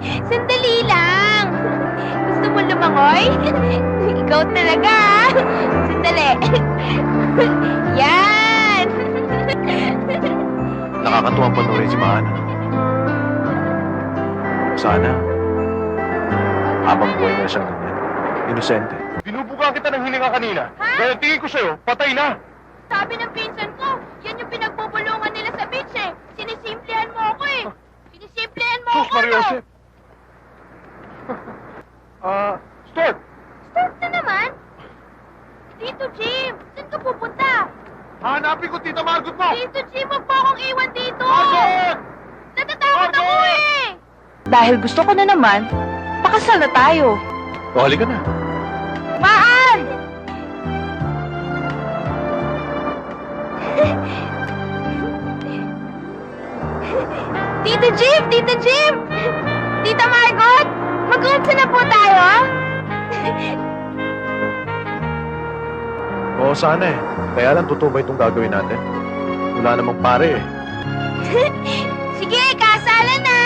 Sandali lang. Gusto mo lumangoy? Ikaw talaga, ah. Sandali. Yan. Nakakatuwang panoorin si Mahana. Sana, habang buhay na siyang ganyan, inosente. Binubugaan kita ng hininga kanina. Ha? Dahil tingin ko sa'yo, patay na. Sabi ng pinsan ko, yan yung pinagbubulungan nila sa beach eh. Sinisimplehan mo ako eh. Sinisimplehan mo Sus, ako. Mario Jose. Stuart! Stop na naman. Tito Jim, saan ka pupunta? Hanapin ko Tita Margot mo! Tito Jim, wag po akong iwan dito. Margot! Natatakot ako Margot! eh. Dahil gusto ko na naman, pakasal na tayo. O, halika na. Maan! Tito Jim! Tito Jim! Tita Margot! Mag-unsa na po tayo? Oo, sana eh. Kaya lang, totoo ba itong gagawin natin? Wala namang pare eh. Sige, kasalan na!